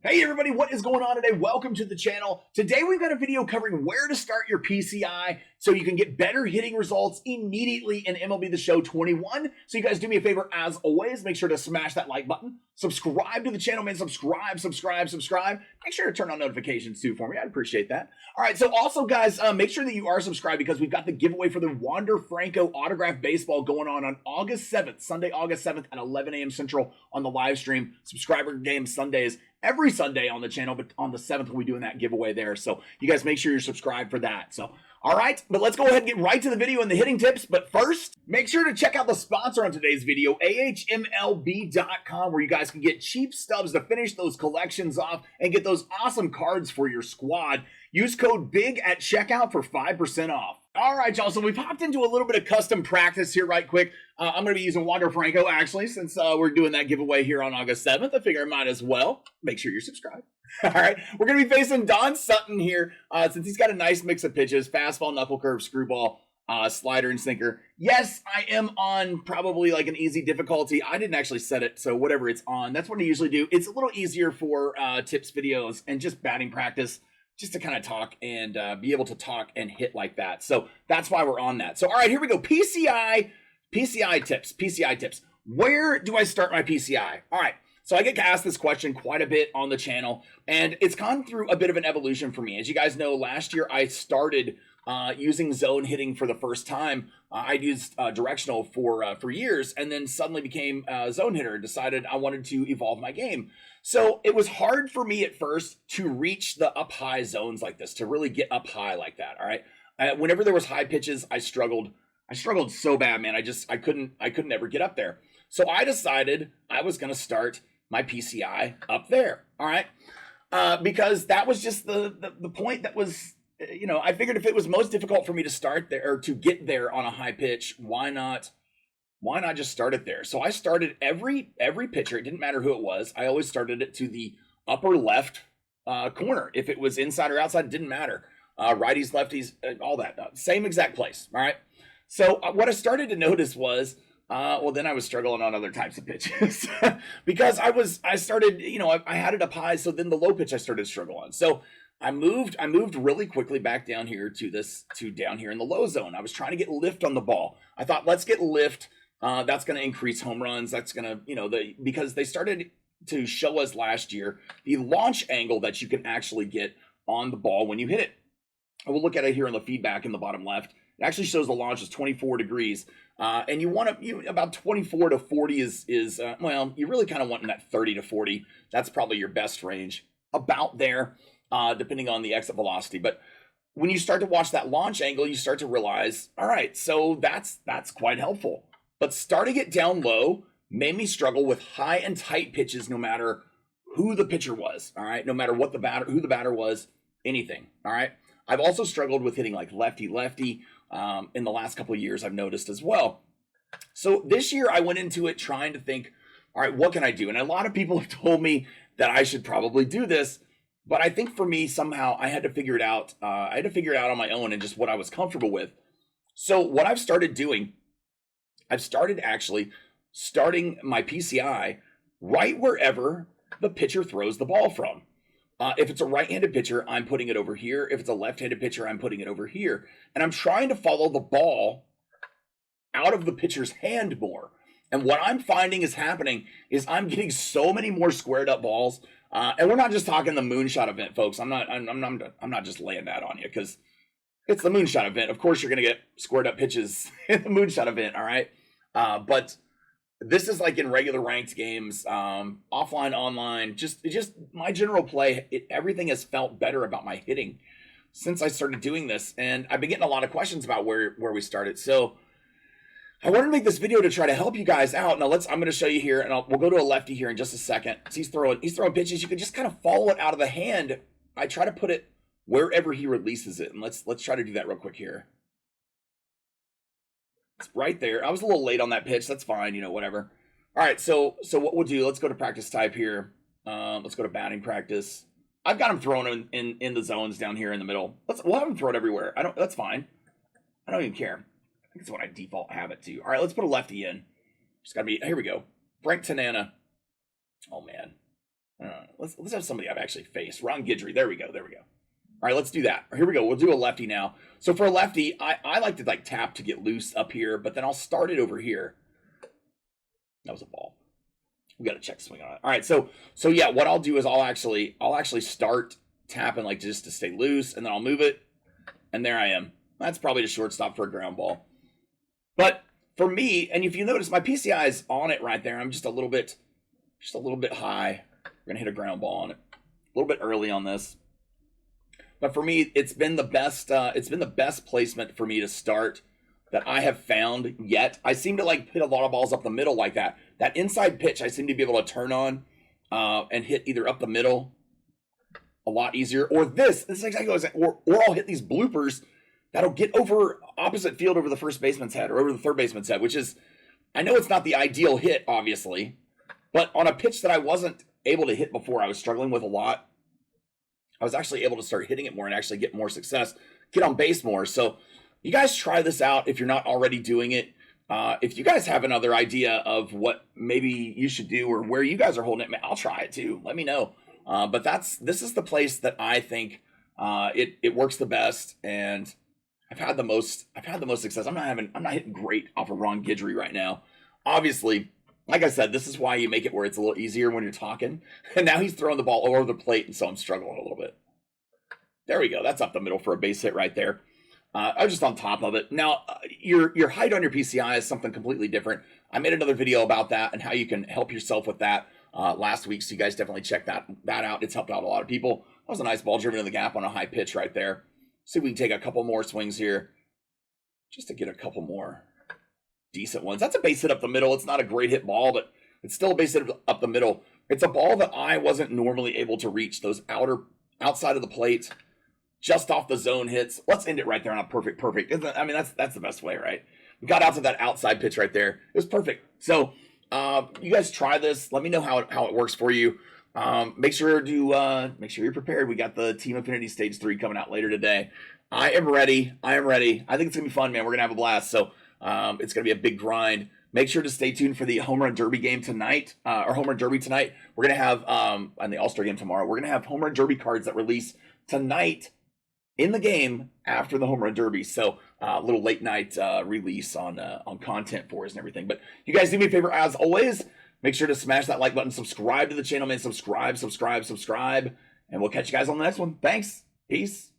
Hey everybody, what is going on today? Welcome to the channel. Today we've got a video covering where to start your PCI so you can get better hitting results immediately in MLB The Show 21. So you guys do me a favor, as always, make sure to smash that like button. Subscribe to the channel, man. Subscribe. Make sure to turn on notifications too for me. I'd appreciate that. All right, so also guys, make sure that you are subscribed because we've got the giveaway for the Wander Franco autographed baseball going on August 7th, Sunday, August 7th at 11 a.m. Central on the live stream. Subscriber game Sundays every Sunday on the channel, but on the 7th we'll be doing that giveaway there. So you guys make sure you're subscribed for that. So all right, but let's go ahead and get right to the video and the hitting tips. But first, make sure to check out the sponsor on today's video, ahmlb.com, where you guys can get cheap stubs to finish those collections off and get those awesome cards for your squad. Use code BIG at checkout for 5% off. All right, y'all, so we've hopped into a little bit of custom practice here right quick. I'm going to be using Wander Franco, actually, since we're doing that giveaway here on August 7th. I figure I might as well. Make sure you're subscribed. All right, we're going to be facing Don Sutton here, since he's got a nice mix of pitches, fastball, knuckle curve, screwball, slider, and sinker. Yes, I am on probably like an easy difficulty. I didn't actually set it, so whatever it's on, that's what I usually do. It's a little easier for tips videos and just batting practice, just to kind of talk and be able to talk and hit like that. So that's why we're on that. So all right, here we go. PCI tips. Where do I start my PCI? All right. So I get asked this question quite a bit on the channel, and it's gone through a bit of an evolution for me. As you guys know, last year I started using zone hitting for the first time. I'd used directional for years, and then suddenly became a zone hitter. Decided I wanted to evolve my game. So it was hard for me at first to reach the up high zones like this, to really get up high like that. All right. Whenever there was high pitches, I struggled so bad, man. I couldn't ever get up there. So I decided I was going to start my PCI up there. All right. Because that was just the point that was, you know, I figured if it was most difficult for me to start there or to get there on a high pitch, why not just start it there? So I started every pitcher. It didn't matter who it was. I always started it to the upper left corner. If it was inside or outside, it didn't matter. Righties, lefties, all that. Same exact place. All right. So what I started to notice was, well, then I was struggling on other types of pitches because I started, you know, I had it up high. So then the low pitch I started to struggle on. So I moved really quickly back down here to down here in the low zone. I was trying to get lift on the ball. I thought, let's get lift. That's going to increase home runs. That's going to, you know, because they started to show us last year the launch angle that you can actually get on the ball when you hit it. We'll look at it here in the feedback in the bottom left. It actually shows the launch is 24 degrees. And you want to, about 24 to 40 is well, you really kind of want in that 30 to 40. That's probably your best range, about there, depending on the exit velocity. But when you start to watch that launch angle, you start to realize, all right, so that's quite helpful. But starting it down low made me struggle with high and tight pitches, no matter who the pitcher was. All right, no matter what who the batter was, anything. All right. I've also struggled with hitting like lefty in the last couple of years, I've noticed as well. So this year I went into it trying to think, all right, what can I do? And a lot of people have told me that I should probably do this, but I think for me, somehow I had to figure it out. I had to figure it out on my own and just what I was comfortable with. So what I've started doing, I've started actually starting my PCI right wherever the pitcher throws the ball from. If it's a right-handed pitcher, I'm putting it over here. If it's a left-handed pitcher, I'm putting it over here. And I'm trying to follow the ball out of the pitcher's hand more. And what I'm finding is happening is I'm getting so many more squared up balls. And we're not just talking the moonshot event, folks. I'm not just laying that on you because it's the moonshot event. Of course, you're going to get squared up pitches in the moonshot event. All right. But this is like in regular ranked games, offline, online, just my general play. Everything has felt better about my hitting since I started doing this. And I've been getting a lot of questions about where we started. So I wanted to make this video to try to help you guys out. Now I'm going to show you here, and we'll go to a lefty here in just a second. So he's throwing pitches. You can just kind of follow it out of the hand. I try to put it wherever he releases it. And let's try to do that real quick here. It's right there. I was a little late on that pitch. That's fine, you know, whatever. All right, so what we'll do, let's go to practice type here. Let's go to batting practice. I've got him thrown in the zones down here in the middle. We'll have him throw it everywhere. That's fine. I don't even care. I think it's what I default have it to. All right, let's put a lefty in. Just gotta be, here we go. Frank Tanana. Oh man. Let's have somebody I've actually faced. Ron Guidry. There we go. There we go. All right, let's do that. Here we go. We'll do a lefty now. So for a lefty, I like to like tap to get loose up here, but then I'll start it over here. That was a ball. We got to check swing on it. All right, so yeah, what I'll do is I'll actually start tapping like just to stay loose, and then I'll move it, and there I am. That's probably the shortstop for a ground ball. But for me, and if you notice, my PCI is on it right there. I'm just a little bit high. We're gonna hit a ground ball on it a little bit early on this. But for me, it's been the best placement for me to start that I have found yet. I seem to like hit a lot of balls up the middle like that. That inside pitch, I seem to be able to turn on and hit either up the middle a lot easier, or this is exactly what I was saying, or I'll hit these bloopers that'll get over opposite field over the first baseman's head or over the third baseman's head, which is, I know it's not the ideal hit, obviously, but on a pitch that I wasn't able to hit before, I was struggling with a lot, I was actually able to start hitting it more and actually get more success, get on base more. So you guys try this out if you're not already doing it. If you guys have another idea of what maybe you should do or where you guys are holding it, I'll try it too. Let me know. But this is the place that I think it works the best, and I've had the most success. I'm not hitting great off of Ron Guidry right now. Obviously, like I said, this is why you make it where it's a little easier when you're talking. And now he's throwing the ball all over the plate, and so I'm struggling a little bit. There we go. That's up the middle for a base hit right there. I was just on top of it. Now, your height on your PCI is something completely different. I made another video about that and how you can help yourself with that last week, so you guys definitely check that out. It's helped out a lot of people. That was a nice ball driven in the gap on a high pitch right there. See if we can take a couple more swings here just to get a couple more decent ones. That's a base hit up the middle. It's not a great hit ball, but it's still a base hit up the middle. It's a ball that I wasn't normally able to reach, those outside of the plate, just off the zone hits. Let's end it right there on a perfect. I mean, that's the best way, right? We got out to that outside pitch right there. It was perfect. So you guys try this. Let me know how it works for you. Make sure you're prepared. We got the Team Affinity Stage 3 coming out later today. I am ready. I think it's gonna be fun, man. We're gonna have a blast. So it's gonna be a big grind. Make sure to stay tuned for the Home Run Derby game tonight, or Home Run Derby tonight. We're gonna have and the All-Star game tomorrow. We're gonna have Home Run Derby cards that release tonight in the game after the Home Run Derby. So a little late night release on content for us and everything. But you guys do me a favor, as always. Make sure to smash that like button, subscribe to the channel, man. Subscribe. And we'll catch you guys on the next one. Thanks. Peace.